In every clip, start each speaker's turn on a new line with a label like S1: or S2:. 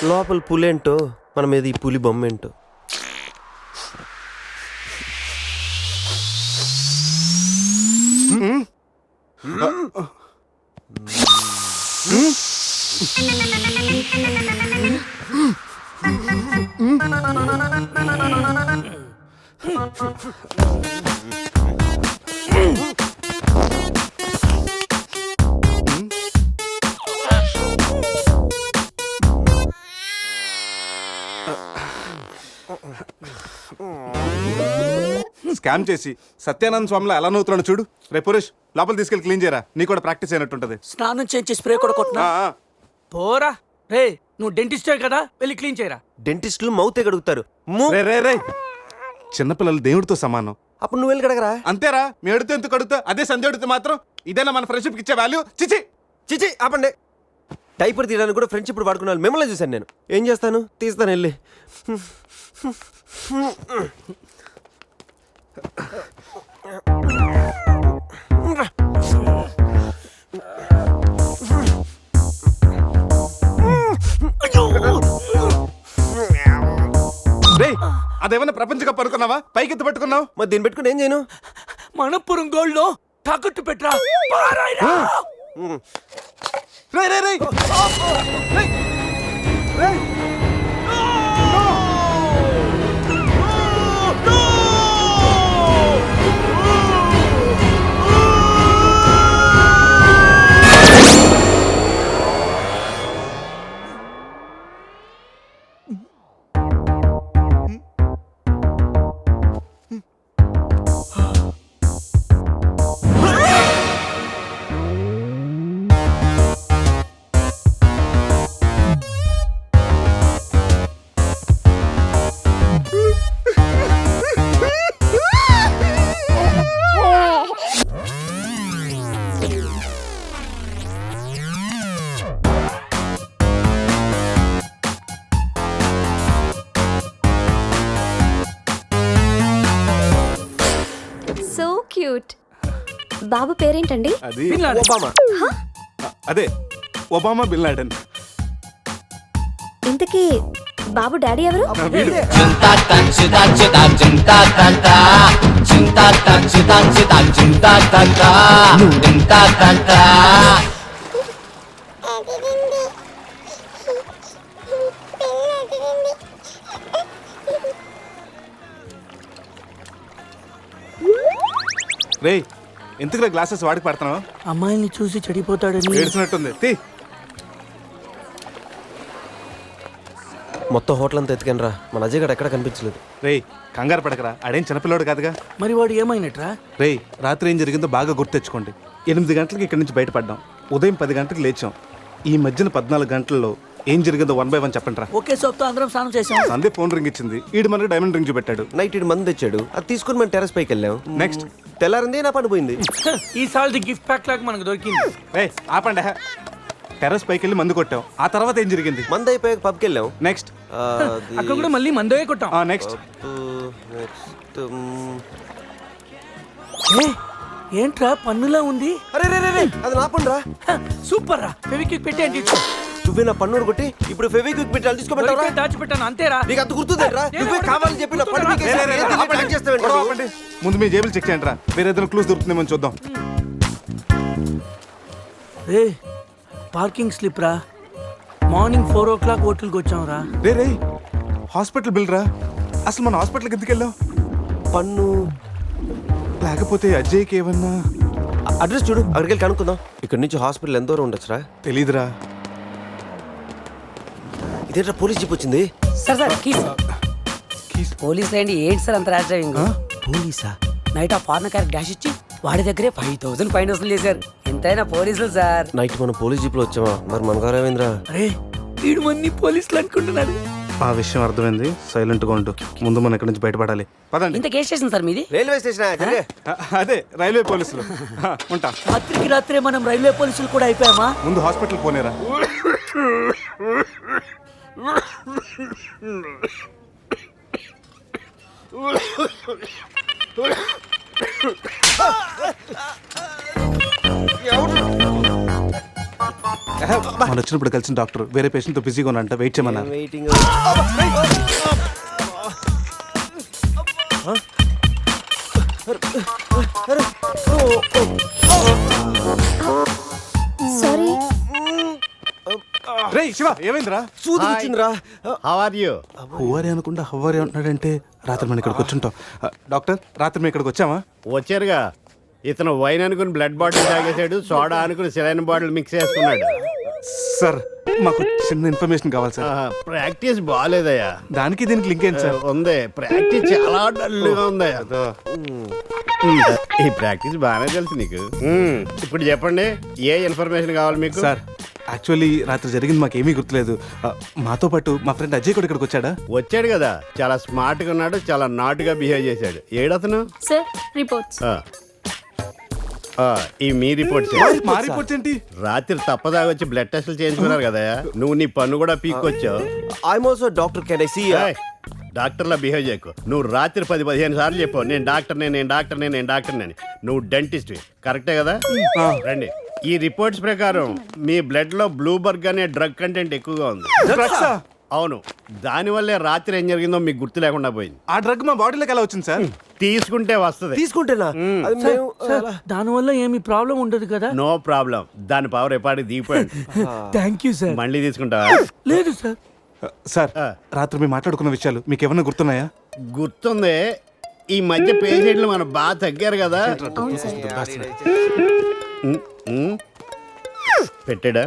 S1: లోపల పులేంటో మన మీద ఈ పులి బొమ్మ ఏంటో.
S2: స్కామ్ చేసి సత్యానంద స్వామిలో ఎలా నవ్వుతున్నాడు చూడు. రే పురేష్, లోపల తీసుకెళ్ళి క్లీన్ చేయరా, నీ కూడా ప్రాక్టీస్ అయినట్టుంటది.
S3: స్నానం చేయించి స్ప్రే కూడా కొట్టినా పోరా. రే నువ్వు డెంటిస్టే కదా, వెళ్ళి క్లీన్ చేయరా.
S1: డెంటిస్టులు మౌతే గడుగుతారు.
S2: రే రే రే, చిన్నపిల్లలు దేవుడితో సమానం.
S1: అప్పుడు నువ్వు వెళ్ళి కడగరా.
S2: అంతేరా, మీ అడితే ఎందుకు అడుగుతా, అదే సంధ్య అడిగితే మాత్రం ఇదేనా మన ఫ్రెండ్షిప్కి ఇచ్చే వాల్యూ? చిచి
S1: చిచి ఆపండి. డైపర్ తీయడానికి కూడా ఫ్రెండ్షిప్ ఇప్పుడు వాడుకున్నాను. మిమ్మల్ని చూశాను నేను. ఏం చేస్తాను, తీస్తాను వెళ్ళి.
S2: రే, అదేమన్నా ప్రపంచ కప్ అనుకున్నావా? పైకి ఎత్తి పట్టుకున్నావు.
S1: మరి దీన్ని పెట్టుకుని ఏం చేయను?
S3: మనపురం గోల్డ్ లో తాకట్టు పెట్టరా. పారాయిరా.
S2: రే రే రే రే రే.
S4: క్యూట్. బాబు పేరేంటండి?
S2: అది ఒబామా. అదే ఒబామా బిన్ లాడెన్.
S4: ఇంతకీ బాబు డాడీ ఎవరు?
S2: రే, ఎందుకు గ్లాసెస్ వాడికి పడుతున్నావు?
S3: అమ్మాయిని చూసి చెడిపోతాడని
S2: ఏడ్చినట్టుంది. తీ.
S1: మొత్తం హోటల్ అంతా ఎత్తుకాను రా, మన అజయ్ గడ ఎక్కడ కనిపించలేదు.
S2: రే, కంగారు పడకరా, ఆడేం చిన్నపిల్లోడు కాదుగా.
S3: మరి వాడు ఏమైనట్రా?
S2: రే, రాత్రి ఏం జరిగిందో బాగా గుర్తు తెచ్చుకోండి. 8 గంటలకు ఇక్కడి నుంచి బయటపడ్డాం, ఉదయం 10 గంటలకు లేచాం. ఈ మధ్యన 14 గంటల్లో ఏం జరిగిందో 1 by 1 చెప్పండి రా.
S3: ఒకే సోప్తో అందరం స్నానం చేసాం.
S2: సందే ఫోన్ రింగ్ ఇచ్చింది, ఈడు మనకి డైమండ్ రింగ్ చూపెట్టాడు.
S1: నైట్ ఇటు మంది తెచ్చాడు, అది తీసుకుని మనం టెర్రస్ పైకి వెళ్ళాం.
S2: నెక్స్ట్
S1: తెల్లారింది, నా పని పోయింది.
S3: ఈ సాల్ది గిఫ్ట్ ప్యాక్ లాగా మనకు దొరికింది.
S2: రే ఆపండి, టెర్రస్ పైకి వెళ్ళి మందు కొట్టాం. ఆ తర్వాత ఏం జరిగింది?
S1: మంది అయిపోయాక పబ్కి వెళ్ళాం.
S2: నెక్స్ట్
S3: అక్కడ కూడా మళ్ళీ మందే కొట్టాం.
S2: నెక్స్ట్
S3: ఏంట్రా పన్నులా ఉంది?
S1: అరే రే రే రే, అది నా పని రా.
S3: సూపర్ రా. ఫెవిక్విక్ పెట్టి అంటే
S1: నువ్వే నా పన్నుడు కొట్టి ఇప్పుడు ఫెవిక్విక్ పెట్టి తీసుకోమంటావా?
S3: దాచిపెట్టాను అంతేరా.
S1: నీకు అంత గుర్తుందేట్రా? నువ్వే కావాలని చెప్పి నా పన్ను పీకేసి ఏం చేస్తావేంట్రా?
S2: ఆపండి, ముందు మీ జేబులు చెక్ చేయండి రా, వేరే ఏదైనా క్లూస్ దొరుకుతుందేమో చూద్దాం.
S3: రే, పార్కింగ్ స్లిప్ రా. మార్నింగ్ 4 o'clock హోటల్కి వచ్చాం రా.
S2: రే రే, హాస్పిటల్ బిల్ రా. అసలు మన హాస్పిటల్కి ఎందుకు వెళ్ళాం?
S1: పన్ను
S2: లేకపోతే అజయ్కి ఏమన్నా
S1: అడ్రస్ చూడు, అక్కడికి వెళ్ళి కనుక్కుందాం. ఇక్కడ నుంచి హాస్పిటల్ ఎంత దూరం ఉండొచ్చురా?
S2: తెలీదురా.
S1: ఇదేంట్రా పోలీస్ జీప్ వచ్చింది?
S5: సార్ పోలీసులు అండి. ఏంటి సార్ అంత ర్యాష్ డ్రైవింగ్?
S1: పోలీసా?
S5: నైట్ ఆ ఫారెన్ కార్ డాష్ ఇచ్చి వాడి దగ్గరే 5,000 ఫైన్ వసూలు చేశారు. ఎంతైనా పోలీసులు సార్.
S1: నైట్ మనం పోలీస్ జీప్ లో వచ్చామా? మరి మన గారు ఏమైందిరా?
S3: అరే, వీడు మంది పోలీసులు అనుకుంటున్నాడు.
S2: ఆ విషయం అర్థమైంది, సైలెంట్ గా ఉండు. ముందు మనం ఇక్కడి నుంచి బయటపడాలి. పదండి.
S5: ఇంత కేసు స్టేషన్ సార్ మీది?
S1: Railway station.
S2: అదే రైల్వే పోలీసులు. ఉంటా.
S3: రాత్రికి రాత్రే మనం రైల్వే పోలీసులు కూడా అయిపోయామా?
S2: ముందు హాస్పిటల్ పోనేరా. మన మొన్న వచ్చినప్పుడు కలిసిన డాక్టర్ వేరే పేషెంట్తో బిజీగా ఉన్నంట వెయిట్ చేయమన్నారు.
S1: వెయిటింగ్.
S4: సారీ.
S2: రే శివ ఏమైందిరా?
S1: సూది వచ్చిందిరా.
S6: How are you?
S2: హువారి అనుకుంటా హువారి అంటున్నాడంటే రాత్రి మనం ఇక్కడికి వచ్చుంటాం. డాక్టర్ రాత్రి మేము ఇక్కడికి వచ్చామా?
S6: వచ్చారుగా. ఇతను వైన్ అనుకుని బ్లడ్ బాటిల్ తాగేశాడు, సోడా అనుకుని సెలైన్ బాటిల్ మిక్స్ చేసుకున్నాడు.
S2: సార్ మాకు చిన్న ఇన్ఫర్మేషన్ కావాలి సార్.
S6: ప్రాక్టీస్ బాగాలేదయ్యా.
S2: దానికి దీనికి లింక్ ఏంటి సార్?
S6: ఉంది, ప్రాక్టీస్ చాలా డల్గా ఉందయ్యా. ఈ ప్రాక్టీస్ బాగానే తెలుసు నీకు. ఇప్పుడు చెప్పండి, ఏ ఇన్ఫర్మేషన్ కావాలి మీకు?
S2: సార్ యాక్చువల్లీ రాత్రి జరిగింది మాకు ఏమీ గుర్తులేదు. మాతో పాటు మా ఫ్రెండ్ అజయ్ కూడా ఇక్కడికి వచ్చాడా?
S6: వచ్చాడు కదా, చాలా స్మార్ట్ గా ఉన్నాడు, చాలా నాటుగా బిహేవ్ చేశాడు. ఏడతను?
S4: Sir reports.
S6: ఈ మీ రిపోర్ట్స్
S2: మా రిపోర్ట్స్ ఏంటి?
S6: రాత్రి తప్పదాగా వచ్చి బ్లడ్ టెస్టులు చేయించుకున్నారు కదా, నువ్వు నీ పన్ను కూడా పీక్కొచ్చావు.
S1: I'm also doctor. Can I see?
S6: డాక్టర్లా బిహేవ్ చేయకు. నువ్వు రాత్రి 10-15 సార్లు చెప్పావు నేను డాక్టర్ని అని. నువ్వు డెంటిస్ట్, కరెక్టే కదా? రండి. ఈ రిపోర్ట్స్ ప్రకారం మీ బ్లడ్ లో బ్లూబర్గ్ అనే డ్రగ్ కంటెంట్ ఎక్కువగా ఉంది. అవును, దానివల్లే రాత్రి ఏం జరిగిందో మీకు గుర్తు లేకుండా పోయింది.
S2: ఆ డ్రగ్ మా బాడీలోకి ఎలా వచ్చింది సార్?
S6: తీసుకుంటే వస్తుంది.
S1: తీసుకుంటేనా? అది మేము
S3: దానివల్ల ఏమి ప్రాబ్లం ఉండదు కదా?
S6: No problem. దాని పవర్ ఎప్పటికి దిగిపోయాడు.
S3: Thank you sir.
S6: మళ్ళీ తీసుకుంటావా?
S3: లేదు సార్.
S2: సార్ రాత్రి మేము మాట్లాడుకున్న విషయాలు మీకు ఏమైనా గుర్తున్నాయా?
S6: గుర్తుంది. ఈ మధ్య పేషెంట్లు మనం బాగా తగ్గారు కదా. పెట్టాడా?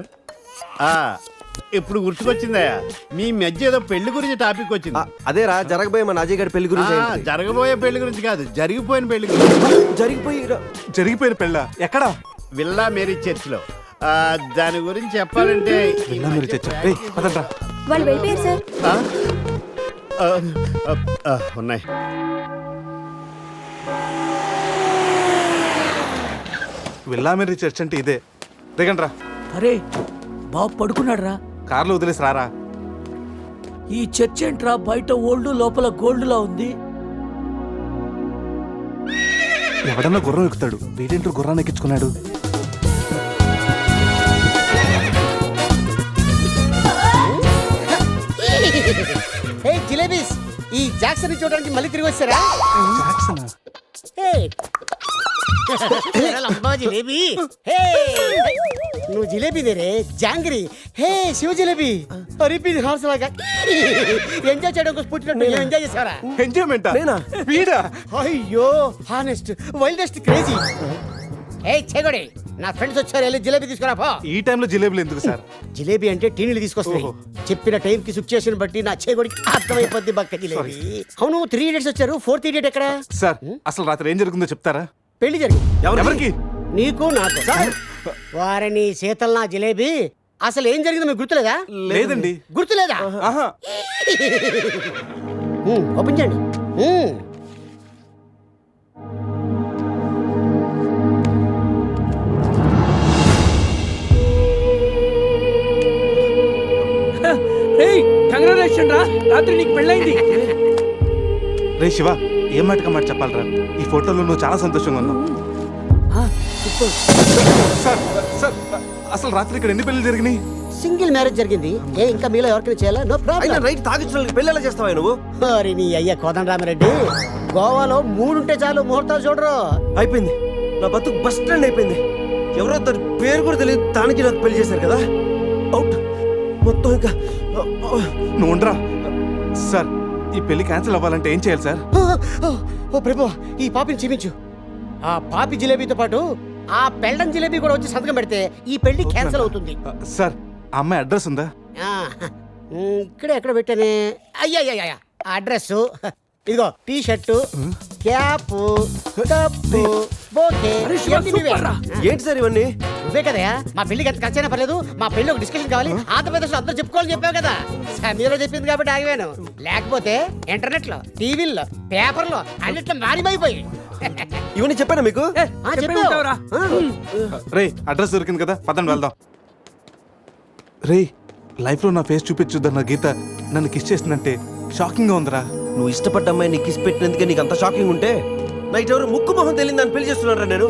S6: ఇప్పుడు గుర్తుకొచ్చిందయ్యా, మీ మధ్య ఏదో పెళ్లి గురించి టాపిక్ వచ్చింది.
S1: అదేరా జరగబోయే మన అజయ్ గారి పెళ్లి గురించి.
S6: జరగబోయే పెళ్లి గురించి కాదు, జరిగిపోయిన పెళ్లి గురించి.
S2: జరిగిపోయిన పెళ్ళ ఎక్కడా?
S6: విల్లా మేరీ చర్చ్ లో. దాని గురించి చెప్పాలంటే
S4: వాళ్ళు వెళ్ళిపోయారు సార్.
S6: ఉన్నాయి.
S2: విల్లామెరీ చర్చ్ అంటే ఇదే. దిగండి రా.
S3: అరే బాబు పడుకున్నాడు రా.
S2: కార్లో వదిలేసి రారా.
S3: ఈ చర్చ్ ఏంట్రా బయట ఓల్డ్ లోపల గోల్డ్ లా ఉంది.
S2: ఎవడన్నా గుర్రం ఎక్కుతాడు, వీడేంటో గుర్రాన్ని ఎక్కించుకున్నాడు.
S7: జిలేబీస్, ఈ జాక్సన్ చూడడానికి మళ్ళీ తిరిగి వచ్చారా?
S2: జాక్సనా?
S7: జిలేబీ, నువ్వు జిలేబీ దేరే జాంగ్రీ. హే శివ జిలేబీ, రిపీట్ హార్స్ లాగా ఎంజాయ్ చేయడం కోసం పుట్టినట్టు ఎంజాయ్ చేసావరా?
S2: ఎంజాయ్మెంట్ వీడా?
S7: అయ్యో హానెస్ట్ వైల్డెస్ట్ క్రేజీ. ఏ చెగొడి, నా ఫ్రెండ్స్ వచ్చారు, వెళ్ళి జిలేబీ తీసుకురా పో.
S2: ఈ టైంలో జిలేబులు ఎందుకు సార్?
S7: జిలేబీ అంటే టీనీలు తీసుకొస్తాయి. చెప్పిన టైం కి సిచ్యుయేషన్ బట్టి నా చేగొడికి అర్థమైపోద్ది బక్క జిలేబీ. అవును, 3 idiots వచ్చారు, 4th idiot ఎక్కడ?
S2: సార్ అసలు రాత్రి ఏం జరుగుతుందో చెప్తారా?
S7: పెళ్లి జరిగింది.
S2: ఎవరికి?
S7: నీకు నాకు. వారిని శీతల్ నా జిలేబీ, అసలు ఏం జరిగిందో మీకు గుర్తులేదా?
S2: లేదండి.
S7: గుర్తులేదా?
S2: ఆహా.
S7: ఓపెన్ చేయండి.
S3: కంగ్రాచులేషన్ రా, రాత్రి నీకు పెళ్ళైంది.
S2: రే శివ, ఏం మాటగా మాట చెప్పాలరా? ఈ ఫోటోలో నువ్వు చాలా సంతోషంగా ఉన్నావు. సార్ సార్ అసలు రాత్రి ఇక్కడ ఎన్ని పెళ్లి జరిగినాయి?
S7: సింగిల్ మ్యారేజ్ జరిగింది. ఏ ఇంకా మీలో ఎవరికైనా చేయాలా? No problem.
S1: రైట్ తాగించిన పెళ్లి ఎలా చేస్తావా నువ్వు?
S7: మరి నీ అయ్య కోదండరామిరెడ్డి, గోవాలో 3 ఉంటే చాలు, ముహూర్తాలు చూడరు.
S1: అయిపోయింది, నా బతుకు బస్ స్టాండ్ అయిపోయింది. ఎవరో తన పేరు కూడా తెలియదు, దానికి నాకు పెళ్లి చేశారు కదా. అవుట్ మొత్తం. ఇంకా
S2: నువ్వు ఉండరా. సార్ ఈ పెళ్లి క్యాన్సిల్ అవ్వాలంటే ఏం చేయాలి సార్?
S7: ఓ ప్రభు, ఈ పాపిని క్షమించు. ఆ పాపి జిలేబీతో పాటు ఆ పెళ్ళం జిలేబీ కూడా వచ్చి సంతకం పెడితే ఈ పెళ్లి క్యాన్సిల్ అవుతుంది.
S2: సార్ ఆ అమ్మాయి అడ్రస్ ఉందా?
S7: ఇక్కడే ఎక్కడ పెట్టానే? అయ్యా అడ్రస్ ఇదిగో, T shirt, cap, cup, bouquet.
S1: ఏంటి సార్ ఇవన్నీ?
S7: నువ్వే కదయా మా పెళ్లికి ఎంత ఖర్చైనా పర్లేదు, మా పెళ్లి ఒక డిస్కషన్ కావాలి, ఆంధ్రప్రదేశ్ లో అందరూ చెప్పుకోవాలని చెప్పావు కదా. సమీరో చెప్పింది కాబట్టి ఆగిపోయాను, లేకపోతే ఇంటర్నెట్ లో, టీవీల్లో, పేపర్లో అన్నిట్లో మారిపోయి.
S1: ఇవన్నీ చెప్పానా మీకు?
S2: రే అడ్రస్ దొరికింది కదా, పదండి వెళ్దాం. రే లైఫ్ లో నా ఫేస్ చూపించుద్దన్న గీత నన్ను కిస్ చేసిందంటే షాకింగ్ గా ఉందిరా.
S1: నువ్వు ఇష్టపడ్డ అమ్మాయి నీకు కిస్ పెట్టినందుకే నీకు అంత షాకింగ్ ఉంటే, నైట్ ఎవరు ముక్కు మొహం తెలియదు దాన్ని పెళ్లి చేస్తున్నారా? నేను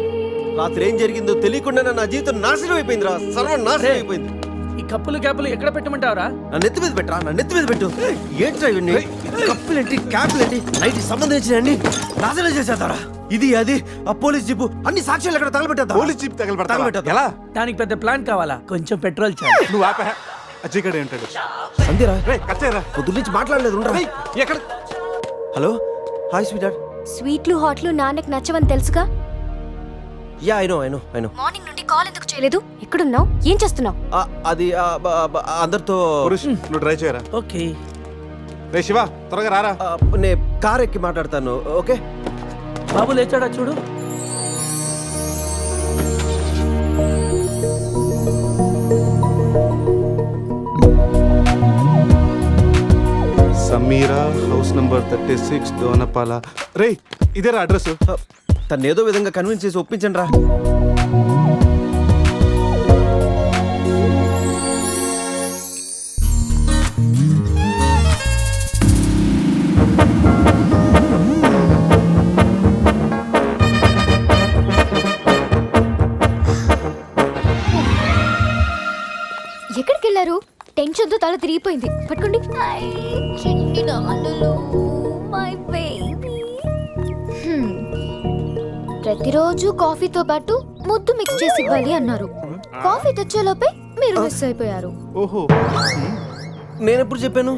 S1: రాత్రి ఏం జరిగిందో తెలియకుండా నా జీవితం నాశనం అయిపోయిందిరా, సర్వం నాశనం అయిపోయింది.
S3: ఈ కప్పులు క్యాపులు ఎక్కడ పెట్టమంటావరా?
S1: నా నెత్తి మీద పెట్టరా, నా నెత్తి మీద పెట్టు. ఏంట్రా ఇవన్నీ? కప్పులేంటి, క్యాపులేంటి, లైట్ సంబంధించిన నాశనం చేసేద్దారా. ఇది అది ఆ పోలీస్ జీపు అన్ని సాక్ష్యాలు ఎక్కడ తగలబెట్టేద్దా?
S2: Police jeep తగలబెడతావా?
S1: తగలబెట్టేద్దా?
S2: ఎలా?
S3: దానికి పెద్ద ప్లాన్ కావాలా? కొంచెం పెట్రోల్ చాలు.
S2: నువ్వు ఆపే. అజయ్ గడే ఉంటాడు.
S1: అంతేరా?
S2: రే కచ్చేరా.
S1: పొద్దు నుంచి మాట్లాడలేదు. ఉండరా.
S2: ఎక్కడ?
S1: Hello, hi sweet dad.
S4: స్వీట్లు హాట్లు నాన్నకి నచ్చవని తెలుసుగా.
S1: Yeah I know.
S4: మార్నింగ్ నుండి కాల్ ఎందుకు చేయలేదు? ఎక్కడున్నావు? ఏం చేస్తున్నావు?
S1: అది అందరితో
S2: పురుష్ నువ్వు డ్రైవ్ చేయరా.
S3: ఓకే.
S2: రే శివ త్వరగా రారా.
S1: నేను కార్ ఎక్కి మాట్లాడతాను. ఓకే
S3: బాబు లేచాడా చూడు.
S2: Sameera house number 36 Dona Paula. రే ఇదేరా అడ్రస్.
S1: తను ఏదో విధంగా కన్విన్స్ చేసి ఒప్పించండి రా.
S4: ఎక్కడికి వెళ్ళారు? టెన్షన్ తో తల తిరిగిపోయింది. పట్టుకోండి. ప్రతిరోజు కాఫీతో పాటు ముద్దు మిక్స్ చేసి ఇవ్వాలి అన్నారు. కాఫీ తెచ్చేలోపే మీరు మిస్ అయిపోయారు.
S2: ఓహో
S1: నేను ఎప్పుడు చెప్పాను?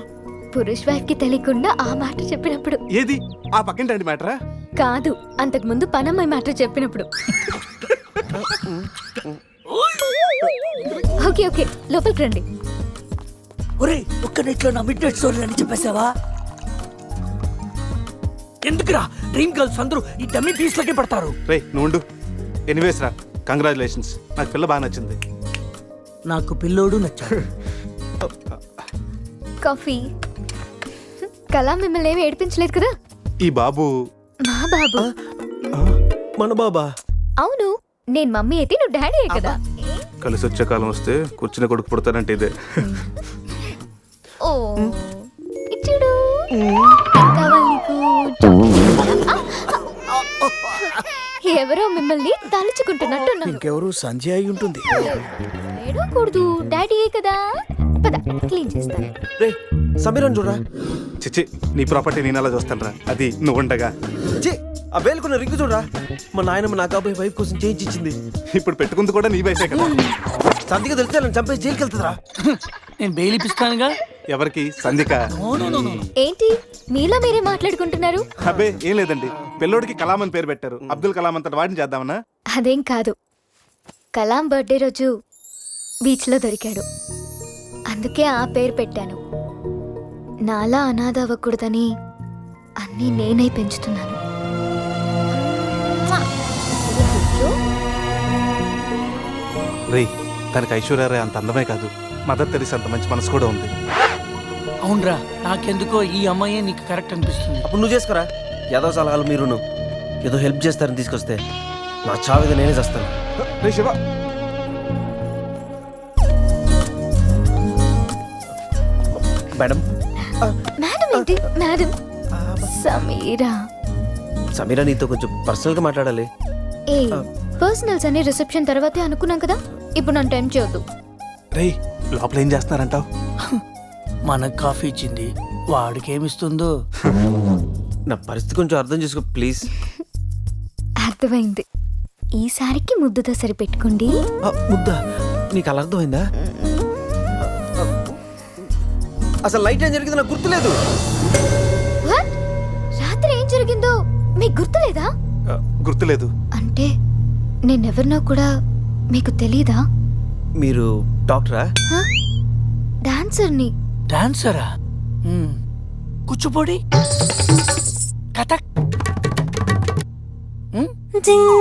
S4: పురుష్ వైఫ్ కి తెలియకుండా ఆ మాట చెప్పినప్పుడు.
S2: ఏది ఆ పక్కింటి మ్యాటరా?
S4: కాదు, అంతకు ముందు పనమ్మాయి మాట చెప్పినప్పుడు. ఓకే ఓకే, లోపలికి రండి.
S3: ఒరే ఒక్క నెట్లో నా మిడ్ నైట్ స్టోరీ అని చెప్పేసావా? ఎందుకురా డ్రీమ్ గర్ల్స్ అందరూ ఈ డమ్మీ పీస్లకే పడతారు?
S2: రే నువ్వు ఎనీవేస్ రా, కంగ్రాచులేషన్స్. నాకు పిల్ల బాగా నచ్చింది.
S3: నాకు పిల్లోడు నచ్చాడు.
S4: కాఫీ. కళా మిమ్మల్ని ఏమి ఏడిపించలేదు కదా?
S2: ఈ బాబు
S4: మా బాబు.
S1: మన బాబా?
S4: అవును, నేను మమ్మీ అయితే నువ్వు డాడీ కదా.
S2: కలిసి వచ్చే కాలం వస్తే కూర్చుని కొడుకు పుడతానంటే ఇదే.
S4: ఓ ఇచ్చుడు. కావాలి నీకు? ఎవరో మిమ్మల్ని తలుచుకుంటున్నట్టున్నాను.
S3: ఇంకెవరు సంజయ్ అయి ఉంటుంది.
S4: ఏడవకూడదు, డాడీ కదా. పద క్లీన్ చేస్తాను.
S1: రే సమీరన్ చూడరా.
S2: చిచ్చి నీ ప్రాపర్టీ నేను అలా చూస్తాను రా. అది నువ్వు ఉండగా.
S1: ఛీ, ఆ వేలుకున్న రింగు చూడరా. మా నాయనమ్మ నా కాబోయే వైఫ్ కోసం చేయించి ఇచ్చింది.
S2: ఇప్పుడు పెట్టుకుంది కూడా నీ వయసే కదా.
S1: సంతిగా తెలిస్తే నన్ను చంపేసి జైలుకి వెళ్తుందిరా.
S3: నేను బెయిల్ ఇప్పిస్తానుగా.
S2: ఎవరికి? సంధిక.
S4: ఏంటి మీలో మీరే మాట్లాడుకుంటున్నారు?
S2: అబ్బే ఏం లేదండి, పిల్లోడికి కలాం అని పేరు పెట్టారు. అబ్దుల్ కలాం అంతటి వాడిని చేద్దామన్నా.
S4: అదేం కాదు, కలాం బర్త్డే రోజు బీచ్లో దొరికాడు, అందుకే ఆ పేరు పెట్టాను. నాలా అనాథ అవ్వకూడదని అన్నీ నేనై పెంచుతున్నాను.
S2: రే తనకి ఐశ్వర్యరాయ్ అంత అందమే కాదు, మదర్ తెరీసా అంత మంచి మనసు కూడా ఉంది.
S3: అవునరా, నాకెందుకో ఈ అమ్మాయే నీకు కరెక్ట్ అనిపిస్తుంది.
S1: అప్పుడు నువ్వు చేసుకోరా. ఏదో సలహాలు మీరును ఏదో హెల్ప్ చేస్తారని తీసుకొస్తే నా చావిద నేనే చేస్తాను.
S2: రే శివ.
S1: మేడం.
S4: మేడం ఏంటి మేడం? సమీరా.
S1: సమీరా నీతో కొంచెం పర్సనల్ గా మాట్లాడాలి.
S4: ఏ పర్సనల్స్ అనే రిసెప్షన్ తర్వాతే అనుకున్నాం కదా, ఇప్పుడు నన్ను టైం చేయొద్దు.
S2: రే లోపల ఏం చేస్తున్నారంటావు?
S3: మనకు కాఫీ ఇచ్చింది, వాడికి ఏమిస్తుందో.
S1: నా పరిస్థితి కొంచెం అర్థం చేసుకో ప్లీజ్.
S4: అర్థమైంది, ఈసారికి ముద్దుతో సరిపెట్టుకోండి.
S1: ముద్దా? నీకు అలా అర్థమైందా? అసలు లైట్ ఏం జరిగింది నాకు గుర్తులేదు.
S4: What? రాత్రి ఏం జరిగిందో మీకు గుర్తులేదా?
S2: గుర్తులేదు.
S4: అంటే నేనెవరినో కూడా మీకు తెలీదా?
S1: మీరు డాక్టరా?
S4: డాన్సర్ని.
S3: డాన్సరా? కూచిపూడి, కథక్.